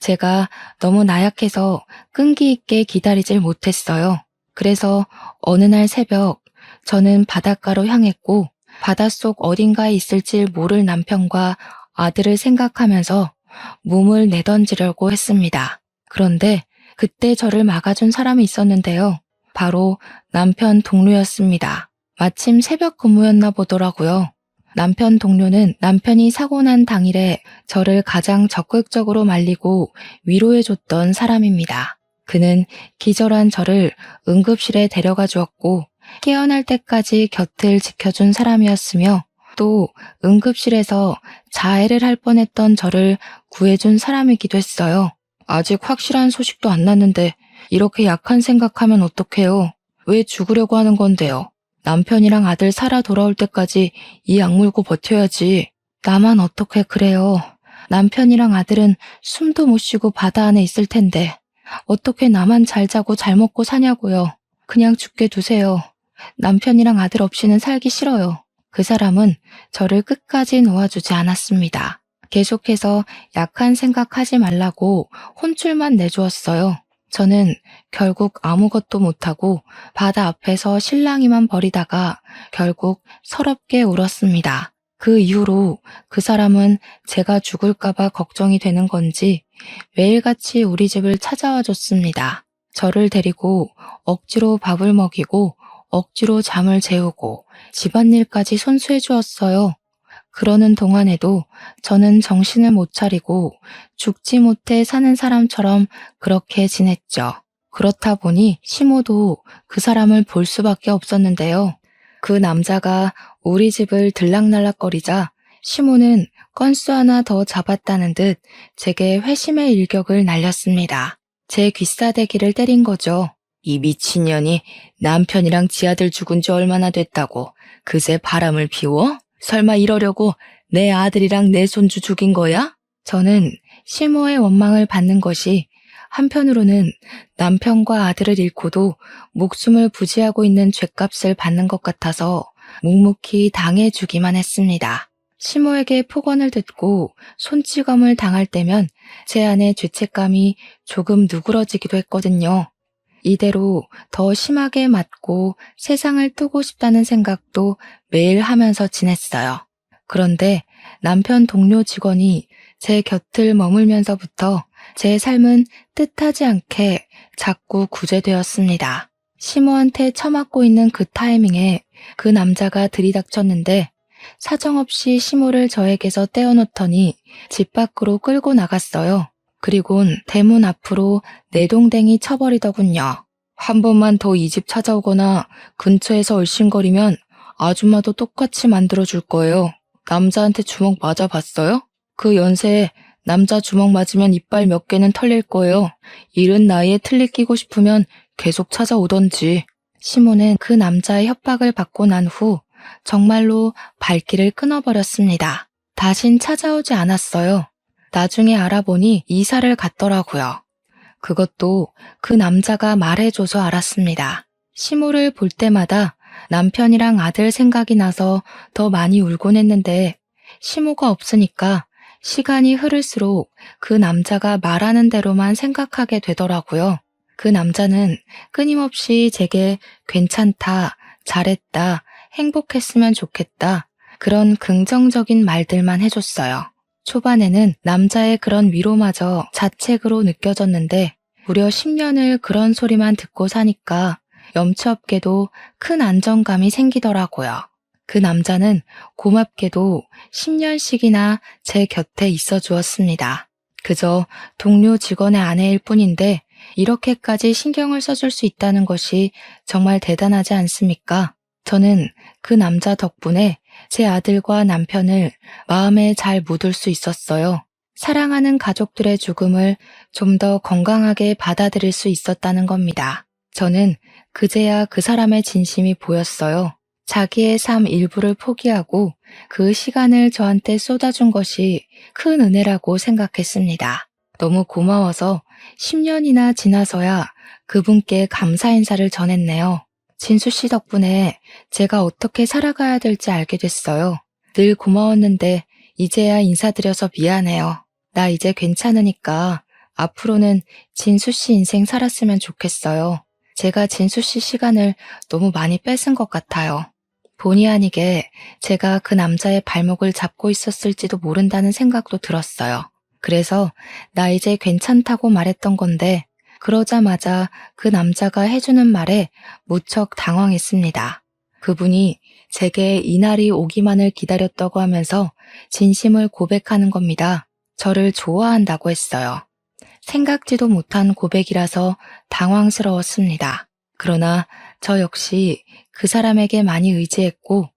제가 너무 나약해서 끈기 있게 기다리질 못했어요. 그래서 어느 날 새벽 저는 바닷가로 향했고 바닷속 어딘가에 있을지 모를 남편과 아들을 생각하면서 몸을 내던지려고 했습니다. 그런데 그때 저를 막아준 사람이 있었는데요. 바로 남편 동료였습니다. 마침 새벽 근무였나 보더라고요. 남편 동료는 남편이 사고 난 당일에 저를 가장 적극적으로 말리고 위로해줬던 사람입니다. 그는 기절한 저를 응급실에 데려가 주었고 깨어날 때까지 곁을 지켜준 사람이었으며 또 응급실에서 자해를 할 뻔했던 저를 구해준 사람이기도 했어요. 아직 확실한 소식도 안 났는데 이렇게 약한 생각하면 어떡해요? 왜 죽으려고 하는 건데요? 남편이랑 아들 살아 돌아올 때까지 이 악물고 버텨야지. 나만 어떻게 그래요? 남편이랑 아들은 숨도 못 쉬고 바다 안에 있을 텐데 어떻게 나만 잘 자고 잘 먹고 사냐고요. 그냥 죽게 두세요. 남편이랑 아들 없이는 살기 싫어요. 그 사람은 저를 끝까지 놓아주지 않았습니다. 계속해서 약한 생각하지 말라고 혼쭐만 내주었어요. 저는 결국 아무것도 못하고 바다 앞에서 실랑이만 벌이다가 결국 서럽게 울었습니다. 그 이후로 그 사람은 제가 죽을까봐 걱정이 되는 건지 매일같이 우리 집을 찾아와 줬습니다. 저를 데리고 억지로 밥을 먹이고 억지로 잠을 재우고 집안일까지 손수해 주었어요. 그러는 동안에도 저는 정신을 못 차리고 죽지 못해 사는 사람처럼 그렇게 지냈죠. 그렇다 보니 시모도 그 사람을 볼 수밖에 없었는데요. 그 남자가 우리 집을 들락날락거리자 시모는 건수 하나 더 잡았다는 듯 제게 회심의 일격을 날렸습니다. 제 귀싸대기를 때린 거죠. 이 미친년이 남편이랑 지 아들 죽은 지 얼마나 됐다고 그새 바람을 피워? 설마 이러려고 내 아들이랑 내 손주 죽인 거야? 저는 시모의 원망을 받는 것이 한편으로는 남편과 아들을 잃고도 목숨을 부지하고 있는 죗값을 받는 것 같아서 묵묵히 당해주기만 했습니다. 시모에게 폭언을 듣고 손찌검을 당할 때면 제 안의 죄책감이 조금 누그러지기도 했거든요. 이대로 더 심하게 맞고 세상을 뜨고 싶다는 생각도 매일 하면서 지냈어요. 그런데 남편 동료 직원이 제 곁을 머물면서부터 제 삶은 뜻하지 않게 자꾸 구제되었습니다. 시모한테 처맞고 있는 그 타이밍에 그 남자가 들이닥쳤는데 사정없이 시모를 저에게서 떼어놓더니 집 밖으로 끌고 나갔어요. 그리곤 대문 앞으로 내동댕이 쳐버리더군요. 한 번만 더 이 집 찾아오거나 근처에서 얼씬거리면 아줌마도 똑같이 만들어줄 거예요. 남자한테 주먹 맞아봤어요? 그 연세에 남자 주먹 맞으면 이빨 몇 개는 털릴 거예요. 이른 나이에 틀니 끼고 싶으면 계속 찾아오던지. 시모는 그 남자의 협박을 받고 난 후 정말로 발길을 끊어버렸습니다. 다신 찾아오지 않았어요. 나중에 알아보니 이사를 갔더라고요. 그것도 그 남자가 말해줘서 알았습니다. 시모를 볼 때마다 남편이랑 아들 생각이 나서 더 많이 울곤 했는데 시모가 없으니까 시간이 흐를수록 그 남자가 말하는 대로만 생각하게 되더라고요. 그 남자는 끊임없이 제게 괜찮다, 잘했다, 행복했으면 좋겠다 그런 긍정적인 말들만 해줬어요. 초반에는 남자의 그런 위로마저 자책으로 느껴졌는데 무려 10년을 그런 소리만 듣고 사니까 염치 없게도 큰 안정감이 생기더라고요. 그 남자는 고맙게도 10년씩이나 제 곁에 있어 주었습니다. 그저 동료 직원의 아내일 뿐인데 이렇게까지 신경을 써줄 수 있다는 것이 정말 대단하지 않습니까? 저는 그 남자 덕분에 제 아들과 남편을 마음에 잘 묻을 수 있었어요. 사랑하는 가족들의 죽음을 좀 더 건강하게 받아들일 수 있었다는 겁니다. 저는 그제야 그 사람의 진심이 보였어요. 자기의 삶 일부를 포기하고 그 시간을 저한테 쏟아준 것이 큰 은혜라고 생각했습니다. 너무 고마워서 10년이나 지나서야 그분께 감사 인사를 전했네요. 진수 씨 덕분에 제가 어떻게 살아가야 될지 알게 됐어요. 늘 고마웠는데 이제야 인사드려서 미안해요. 나 이제 괜찮으니까 앞으로는 진수 씨 인생 살았으면 좋겠어요. 제가 진수 씨 시간을 너무 많이 뺏은 것 같아요. 본의 아니게 제가 그 남자의 발목을 잡고 있었을지도 모른다는 생각도 들었어요. 그래서 나 이제 괜찮다고 말했던 건데 그러자마자 그 남자가 해주는 말에 무척 당황했습니다. 그분이 제게 이날이 오기만을 기다렸다고 하면서 진심을 고백하는 겁니다. 저를 좋아한다고 했어요. 생각지도 못한 고백이라서 당황스러웠습니다. 그러나 저 역시 그 사람에게 많이 의지했고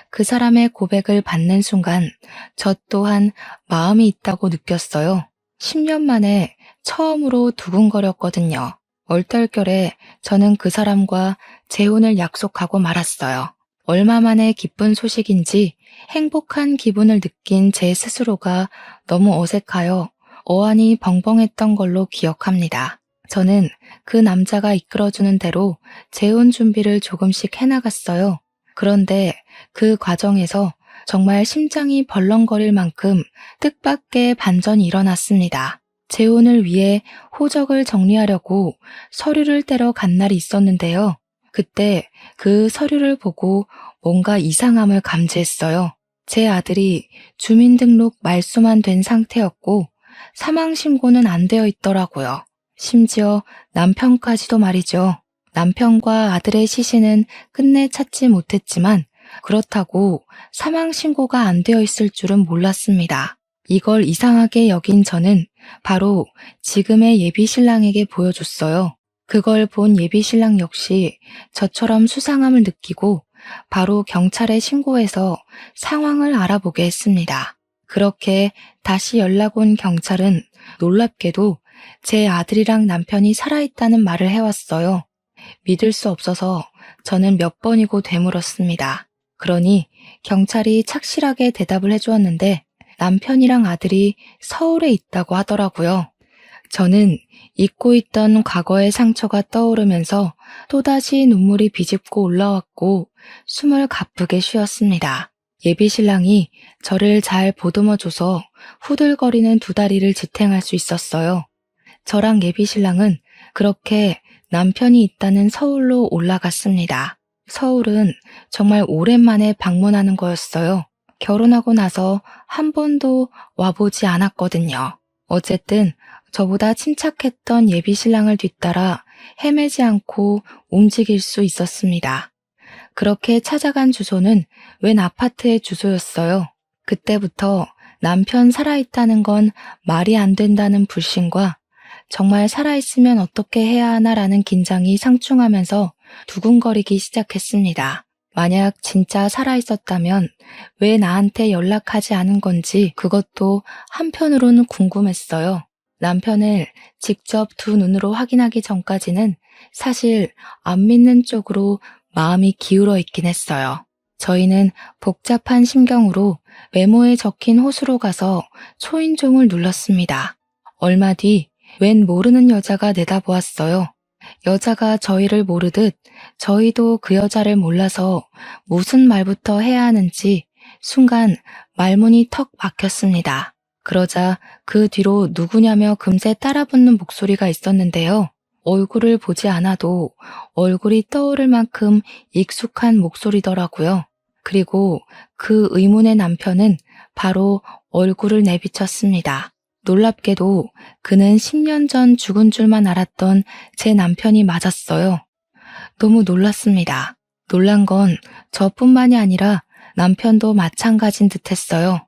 그 사람의 고백을 받는 순간 저 또한 마음이 있다고 느꼈어요. 10년 만에 처음으로 두근거렸거든요. 얼떨결에 저는 그 사람과 재혼을 약속하고 말았어요. 얼마 만에 기쁜 소식인지 행복한 기분을 느낀 제 스스로가 너무 어색하여 어안이 벙벙했던 걸로 기억합니다. 저는 그 남자가 이끌어주는 대로 재혼 준비를 조금씩 해나갔어요. 그런데 그 과정에서 정말 심장이 벌렁거릴 만큼 뜻밖의 반전이 일어났습니다. 재혼을 위해 호적을 정리하려고 서류를 떼러 간 날이 있었는데요. 그때 그 서류를 보고 뭔가 이상함을 감지했어요. 제 아들이 주민등록 말소만 된 상태였고 사망신고는 안 되어 있더라고요. 심지어 남편까지도 말이죠. 남편과 아들의 시신은 끝내 찾지 못했지만 그렇다고 사망신고가 안 되어 있을 줄은 몰랐습니다. 이걸 이상하게 여긴 저는 바로 지금의 예비신랑에게 보여줬어요. 그걸 본 예비신랑 역시 저처럼 수상함을 느끼고 바로 경찰에 신고해서 상황을 알아보게 했습니다. 그렇게 다시 연락 온 경찰은 놀랍게도 제 아들이랑 남편이 살아있다는 말을 해왔어요. 믿을 수 없어서 저는 몇 번이고 되물었습니다. 그러니 경찰이 착실하게 대답을 해주었는데 남편이랑 아들이 서울에 있다고 하더라고요. 저는 잊고 있던 과거의 상처가 떠오르면서 또다시 눈물이 비집고 올라왔고 숨을 가쁘게 쉬었습니다. 예비신랑이 저를 잘 보듬어줘서 후들거리는 두 다리를 지탱할 수 있었어요. 저랑 예비신랑은 그렇게 남편이 있다는 서울로 올라갔습니다. 서울은 정말 오랜만에 방문하는 거였어요. 결혼하고 나서 한 번도 와보지 않았거든요. 어쨌든 저보다 침착했던 예비신랑을 뒤따라 헤매지 않고 움직일 수 있었습니다. 그렇게 찾아간 주소는 웬 아파트의 주소였어요. 그때부터 남편 살아있다는 건 말이 안 된다는 불신과 정말 살아있으면 어떻게 해야 하나라는 긴장이 상충하면서 두근거리기 시작했습니다. 만약 진짜 살아있었다면 왜 나한테 연락하지 않은 건지 그것도 한편으로는 궁금했어요. 남편을 직접 두 눈으로 확인하기 전까지는 사실 안 믿는 쪽으로 마음이 기울어 있긴 했어요. 저희는 복잡한 심경으로 메모에 적힌 호수로 가서 초인종을 눌렀습니다. 얼마 뒤 웬 모르는 여자가 내다보았어요. 여자가 저희를 모르듯 저희도 그 여자를 몰라서 무슨 말부터 해야 하는지 순간 말문이 턱 막혔습니다. 그러자 그 뒤로 누구냐며 금세 따라붙는 목소리가 있었는데요. 얼굴을 보지 않아도 얼굴이 떠오를 만큼 익숙한 목소리더라고요. 그리고 그 의문의 남편은 바로 얼굴을 내비쳤습니다. 놀랍게도 그는 10년 전 죽은 줄만 알았던 제 남편이 맞았어요. 너무 놀랐습니다. 놀란 건 저뿐만이 아니라 남편도 마찬가지인 듯했어요.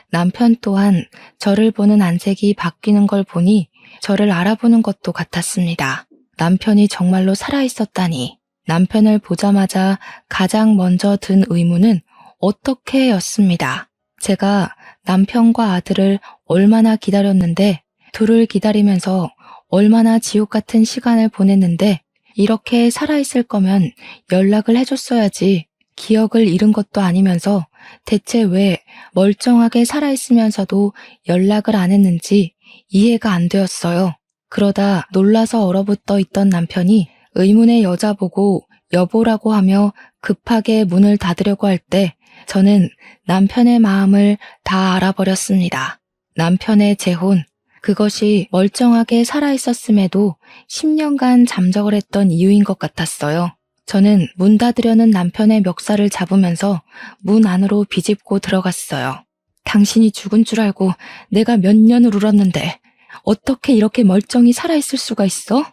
남편 또한 저를 보는 안색이 바뀌는 걸 보니 저를 알아보는 것도 같았습니다. 남편이 정말로 살아있었다니. 남편을 보자마자 가장 먼저 든 의문은 어떻게 였습니다. 제가 남편과 아들을 얼마나 기다렸는데, 둘을 기다리면서 얼마나 지옥 같은 시간을 보냈는데 이렇게 살아있을 거면 연락을 해줬어야지. 기억을 잃은 것도 아니면서 대체 왜 멀쩡하게 살아있으면서도 연락을 안 했는지 이해가 안 되었어요. 그러다 놀라서 얼어붙어 있던 남편이 의문의 여자 보고 여보라고 하며 급하게 문을 닫으려고 할 때 저는 남편의 마음을 다 알아버렸습니다. 남편의 재혼, 그것이 멀쩡하게 살아있었음에도 10년간 잠적을 했던 이유인 것 같았어요. 저는 문 닫으려는 남편의 멱살을 잡으면서 문 안으로 비집고 들어갔어요. 당신이 죽은 줄 알고 내가 몇 년을 울었는데 어떻게 이렇게 멀쩡히 살아있을 수가 있어?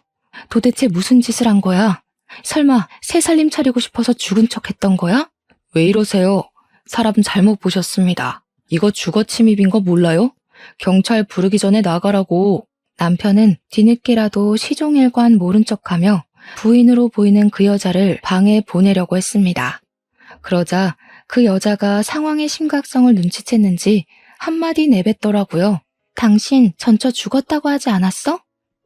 도대체 무슨 짓을 한 거야? 설마 새 살림 차리고 싶어서 죽은 척 했던 거야? 왜 이러세요? 사람 잘못 보셨습니다. 이거 주거 침입인 거 몰라요? 경찰 부르기 전에 나가라고. 남편은 뒤늦게라도 시종일관 모른 척하며 부인으로 보이는 그 여자를 방에 보내려고 했습니다. 그러자 그 여자가 상황의 심각성을 눈치챘는지 한마디 내뱉더라고요. 당신 전처 죽었다고 하지 않았어?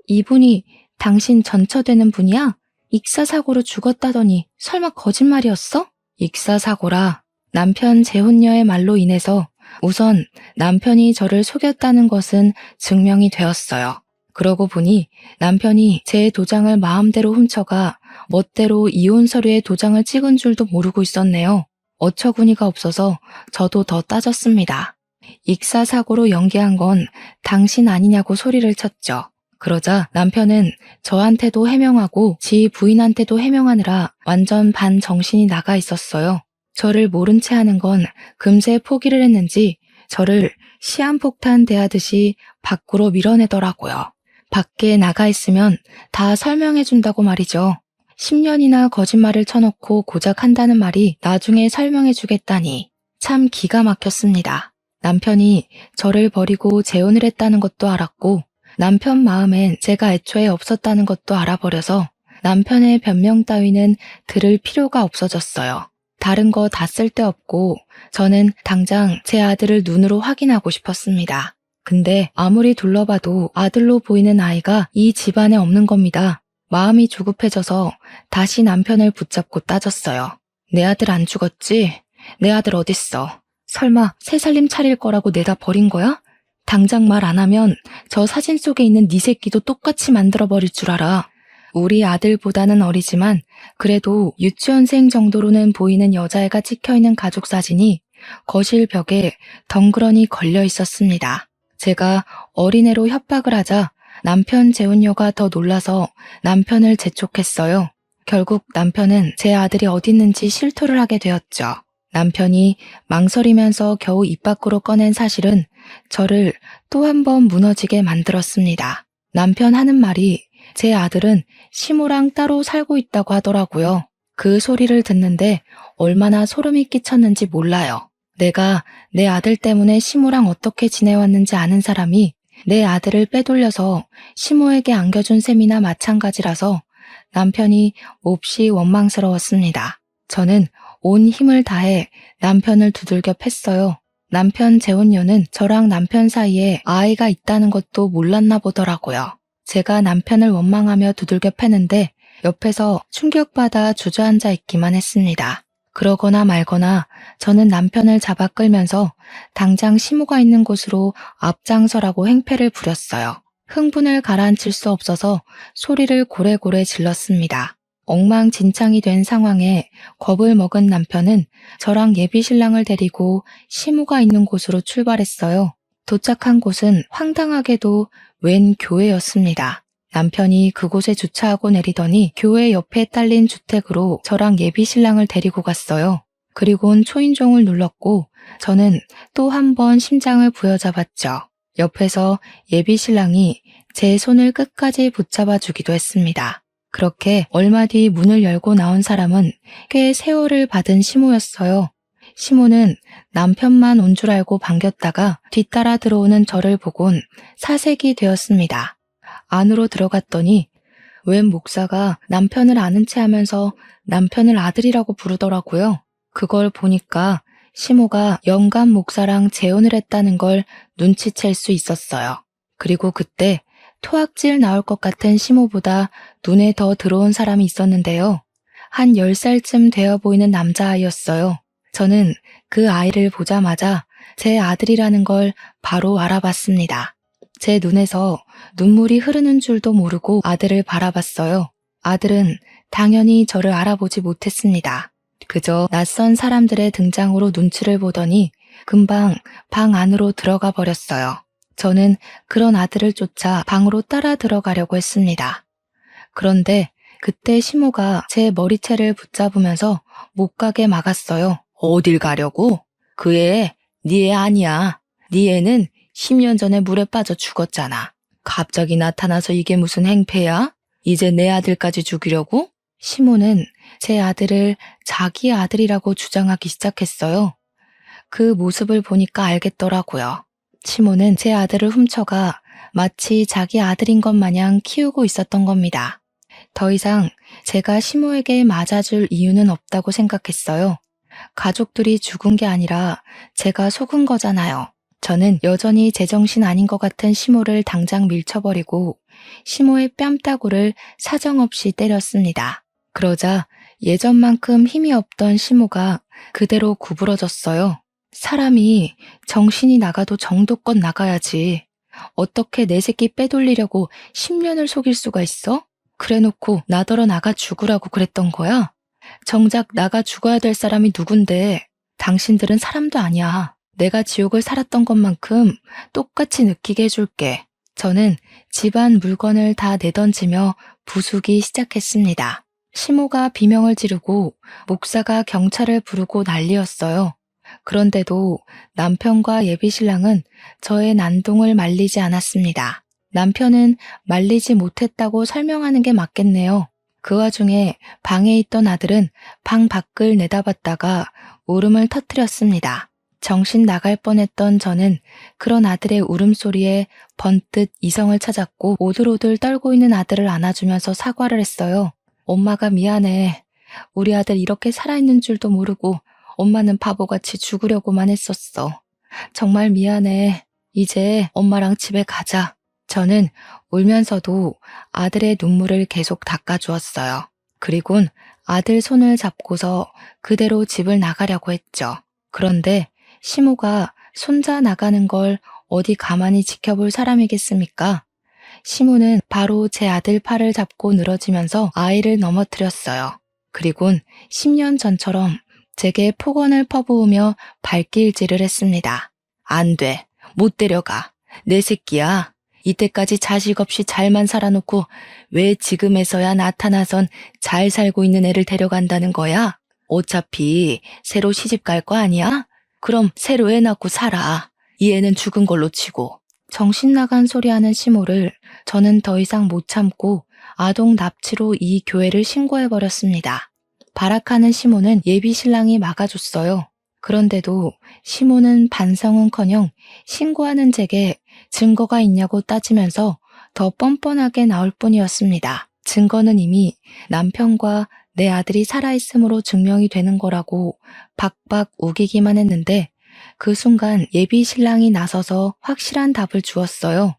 이분이 당신 전처되는 분이야? 익사사고로 죽었다더니 설마 거짓말이었어? 익사사고라. 남편 재혼녀의 말로 인해서 우선 남편이 저를 속였다는 것은 증명이 되었어요. 그러고 보니 남편이 제 도장을 마음대로 훔쳐가 멋대로 이혼 서류에 도장을 찍은 줄도 모르고 있었네요. 어처구니가 없어서 저도 더 따졌습니다. 익사사고로 연기한 건 당신 아니냐고 소리를 쳤죠. 그러자 남편은 저한테도 해명하고 지 부인한테도 해명하느라 완전 반정신이 나가 있었어요. 저를 모른 채 하는 건 금세 포기를 했는지 저를 시한폭탄 대하듯이 밖으로 밀어내더라고요. 밖에 나가 있으면 다 설명해준다고 말이죠. 10년이나 거짓말을 쳐놓고 고작 한다는 말이 나중에 설명해주겠다니 참 기가 막혔습니다. 남편이 저를 버리고 재혼을 했다는 것도 알았고 남편 마음엔 제가 애초에 없었다는 것도 알아버려서 남편의 변명 따위는 들을 필요가 없어졌어요. 다른 거 다 쓸데없고 저는 당장 제 아들을 눈으로 확인하고 싶었습니다. 근데 아무리 둘러봐도 아들로 보이는 아이가 이 집안에 없는 겁니다. 마음이 조급해져서 다시 남편을 붙잡고 따졌어요. 내 아들 안 죽었지? 내 아들 어딨어? 설마 새살림 차릴 거라고 내다 버린 거야? 당장 말 안 하면 저 사진 속에 있는 네 새끼도 똑같이 만들어버릴 줄 알아. 우리 아들보다는 어리지만 그래도 유치원생 정도로는 보이는 여자애가 찍혀있는 가족 사진이 거실 벽에 덩그러니 걸려 있었습니다. 제가 어린애로 협박을 하자 남편 재혼녀가 더 놀라서 남편을 재촉했어요. 결국 남편은 제 아들이 어디 있는지 실토를 하게 되었죠. 남편이 망설이면서 겨우 입 밖으로 꺼낸 사실은 저를 또 한 번 무너지게 만들었습니다. 남편 하는 말이 제 아들은 시모랑 따로 살고 있다고 하더라고요. 그 소리를 듣는데 얼마나 소름이 끼쳤는지 몰라요. 내가 내 아들 때문에 시모랑 어떻게 지내왔는지 아는 사람이 내 아들을 빼돌려서 시모에게 안겨준 셈이나 마찬가지라서 남편이 몹시 원망스러웠습니다. 저는 온 힘을 다해 남편을 두들겨 팼어요. 남편 재혼녀는 저랑 남편 사이에 아이가 있다는 것도 몰랐나 보더라고요. 제가 남편을 원망하며 두들겨 패는데 옆에서 충격받아 주저앉아 있기만 했습니다. 그러거나 말거나 저는 남편을 잡아 끌면서 당장 시모가 있는 곳으로 앞장서라고 행패를 부렸어요. 흥분을 가라앉힐 수 없어서 소리를 고래고래 질렀습니다. 엉망진창이 된 상황에 겁을 먹은 남편은 저랑 예비신랑을 데리고 시모가 있는 곳으로 출발했어요. 도착한 곳은 황당하게도 웬 교회였습니다. 남편이 그곳에 주차하고 내리더니 교회 옆에 딸린 주택으로 저랑 예비신랑을 데리고 갔어요. 그리고는 초인종을 눌렀고 저는 또 한 번 심장을 부여잡았죠. 옆에서 예비신랑이 제 손을 끝까지 붙잡아 주기도 했습니다. 그렇게 얼마 뒤 문을 열고 나온 사람은 꽤 세월을 받은 시모였어요. 시모는 남편만 온 줄 알고 반겼다가 뒤따라 들어오는 저를 보곤 사색이 되었습니다. 안으로 들어갔더니 웬 목사가 남편을 아는 체 하면서 남편을 아들이라고 부르더라고요. 그걸 보니까 시모가 영감 목사랑 재혼을 했다는 걸 눈치챌 수 있었어요. 그리고 그때 토악질 나올 것 같은 시모보다 눈에 더 들어온 사람이 있었는데요. 한 10살쯤 되어 보이는 남자아이였어요. 저는 그 아이를 보자마자 제 아들이라는 걸 바로 알아봤습니다. 제 눈에서 눈물이 흐르는 줄도 모르고 아들을 바라봤어요. 아들은 당연히 저를 알아보지 못했습니다. 그저 낯선 사람들의 등장으로 눈치를 보더니 금방 방 안으로 들어가 버렸어요. 저는 그런 아들을 쫓아 방으로 따라 들어가려고 했습니다. 그런데 그때 시모가 제 머리채를 붙잡으면서 못 가게 막았어요. 어딜 가려고? 그 애, 네 애 아니야. 네 애는 10년 전에 물에 빠져 죽었잖아. 갑자기 나타나서 이게 무슨 행패야? 이제 내 아들까지 죽이려고? 시모는 제 아들을 자기 아들이라고 주장하기 시작했어요. 그 모습을 보니까 알겠더라고요. 시모는 제 아들을 훔쳐가 마치 자기 아들인 것 마냥 키우고 있었던 겁니다. 더 이상 제가 시모에게 맞아줄 이유는 없다고 생각했어요. 가족들이 죽은 게 아니라 제가 속은 거잖아요. 저는 여전히 제정신 아닌 것 같은 시모를 당장 밀쳐버리고 시모의 뺨따구를 사정없이 때렸습니다. 그러자 예전만큼 힘이 없던 시모가 그대로 구부러졌어요. 사람이 정신이 나가도 정도껏 나가야지. 어떻게 내 새끼 빼돌리려고 10년을 속일 수가 있어? 그래놓고 나더러 나가 죽으라고 그랬던 거야? 정작 나가 죽어야 될 사람이 누군데 당신들은 사람도 아니야. 내가 지옥을 살았던 것만큼 똑같이 느끼게 해줄게. 저는 집안 물건을 다 내던지며 부수기 시작했습니다. 시모가 비명을 지르고 목사가 경찰을 부르고 난리였어요. 그런데도 남편과 예비신랑은 저의 난동을 말리지 않았습니다. 남편은 말리지 못했다고 설명하는 게 맞겠네요. 그 와중에 방에 있던 아들은 방 밖을 내다봤다가 울음을 터뜨렸습니다. 정신 나갈 뻔했던 저는 그런 아들의 울음소리에 번뜩 이성을 찾았고 오들오들 떨고 있는 아들을 안아주면서 사과를 했어요. 엄마가 미안해. 우리 아들 이렇게 살아있는 줄도 모르고 엄마는 바보같이 죽으려고만 했었어. 정말 미안해. 이제 엄마랑 집에 가자. 저는 울면서도 아들의 눈물을 계속 닦아주었어요. 그리곤 아들 손을 잡고서 그대로 집을 나가려고 했죠. 그런데 시모가 손자 나가는 걸 어디 가만히 지켜볼 사람이겠습니까? 시모는 바로 제 아들 팔을 잡고 늘어지면서 아이를 넘어뜨렸어요. 그리곤 10년 전처럼 제게 폭언을 퍼부으며 발길질을 했습니다. 안 돼. 못 데려가. 내 새끼야. 이때까지 자식 없이 잘만 살아놓고 왜 지금에서야 나타나선 잘 살고 있는 애를 데려간다는 거야? 어차피 새로 시집 갈 거 아니야? 그럼 새로 애 낳고 살아. 이 애는 죽은 걸로 치고. 정신 나간 소리 하는 시모를 저는 더 이상 못 참고 아동 납치로 이 교회를 신고해버렸습니다. 발악하는 시모는 예비 신랑이 막아줬어요. 그런데도 시모는 반성은커녕 신고하는 제게 증거가 있냐고 따지면서 더 뻔뻔하게 나올 뿐이었습니다. 증거는 이미 남편과 내 아들이 살아있음으로 증명이 되는 거라고 박박 우기기만 했는데 그 순간 예비 신랑이 나서서 확실한 답을 주었어요.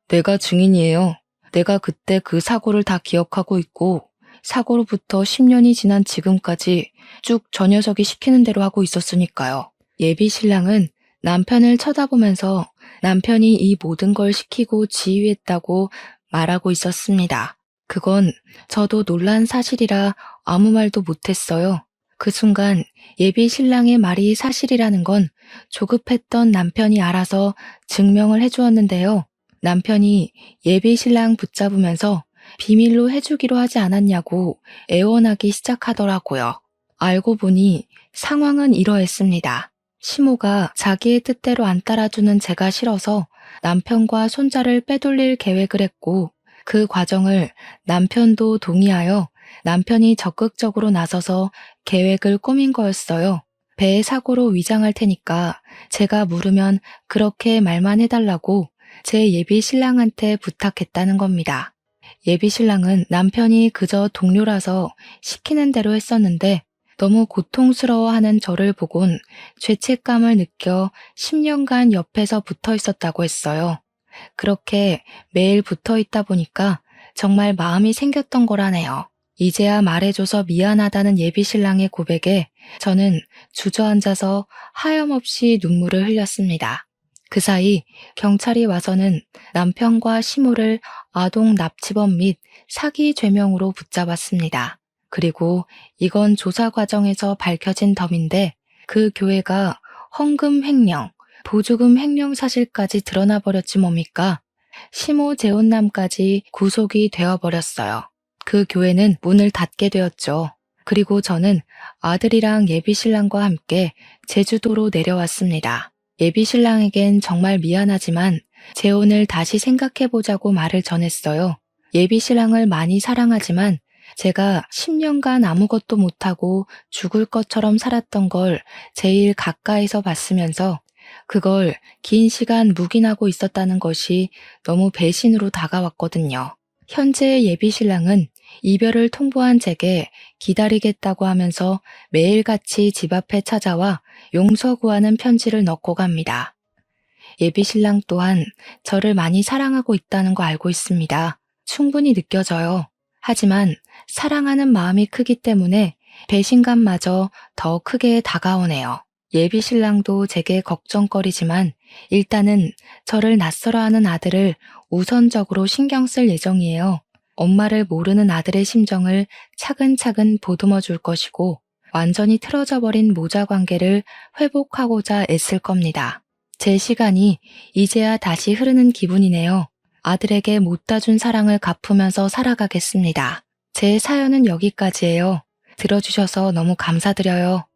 내가 증인이에요. 내가 그때 그 사고를 다 기억하고 있고 사고로부터 10년이 지난 지금까지 쭉 저 녀석이 시키는 대로 하고 있었으니까요. 예비 신랑은 남편을 쳐다보면서 남편이 이 모든 걸 시키고 지휘했다고 말하고 있었습니다. 그건 저도 놀란 사실이라 아무 말도 못했어요. 그 순간 예비 신랑의 말이 사실이라는 건 조급했던 남편이 알아서 증명을 해주었는데요. 남편이 예비 신랑 붙잡으면서 비밀로 해주기로 하지 않았냐고 애원하기 시작하더라고요. 알고 보니 상황은 이러했습니다. 시모가 자기의 뜻대로 안 따라주는 제가 싫어서 남편과 손자를 빼돌릴 계획을 했고 그 과정을 남편도 동의하여 남편이 적극적으로 나서서 계획을 꾸민 거였어요. 배의 사고로 위장할 테니까 제가 물으면 그렇게 말만 해달라고 제 예비 신랑한테 부탁했다는 겁니다. 예비 신랑은 남편이 그저 동료라서 시키는 대로 했었는데 너무 고통스러워하는 저를 보곤 죄책감을 느껴 10년간 옆에서 붙어 있었다고 했어요. 그렇게 매일 붙어 있다 보니까 정말 마음이 생겼던 거라네요. 이제야 말해줘서 미안하다는 예비 신랑의 고백에 저는 주저앉아서 하염없이 눈물을 흘렸습니다. 그 사이 경찰이 와서는 남편과 시모를 아동 납치범 및 사기 죄명으로 붙잡았습니다. 그리고 이건 조사 과정에서 밝혀진 덤인데 그 교회가 헌금 횡령, 보조금 횡령 사실까지 드러나 버렸지 뭡니까? 시모 재혼남까지 구속이 되어버렸어요. 그 교회는 문을 닫게 되었죠. 그리고 저는 아들이랑 예비신랑과 함께 제주도로 내려왔습니다. 예비신랑에겐 정말 미안하지만 재혼을 다시 생각해보자고 말을 전했어요. 예비신랑을 많이 사랑하지만 제가 10년간 아무것도 못하고 죽을 것처럼 살았던 걸 제일 가까이서 봤으면서 그걸 긴 시간 묵인하고 있었다는 것이 너무 배신으로 다가왔거든요. 현재의 예비신랑은 이별을 통보한 제게 기다리겠다고 하면서 매일같이 집 앞에 찾아와 용서 구하는 편지를 넣고 갑니다. 예비 신랑 또한 저를 많이 사랑하고 있다는 거 알고 있습니다. 충분히 느껴져요. 하지만 사랑하는 마음이 크기 때문에 배신감마저 더 크게 다가오네요. 예비 신랑도 제게 걱정거리지만 일단은 저를 낯설어하는 아들을 우선적으로 신경 쓸 예정이에요. 엄마를 모르는 아들의 심정을 차근차근 보듬어 줄 것이고 완전히 틀어져 버린 모자 관계를 회복하고자 애쓸 겁니다. 제 시간이 이제야 다시 흐르는 기분이네요. 아들에게 못다 준 사랑을 갚으면서 살아가겠습니다. 제 사연은 여기까지예요. 들어주셔서 너무 감사드려요.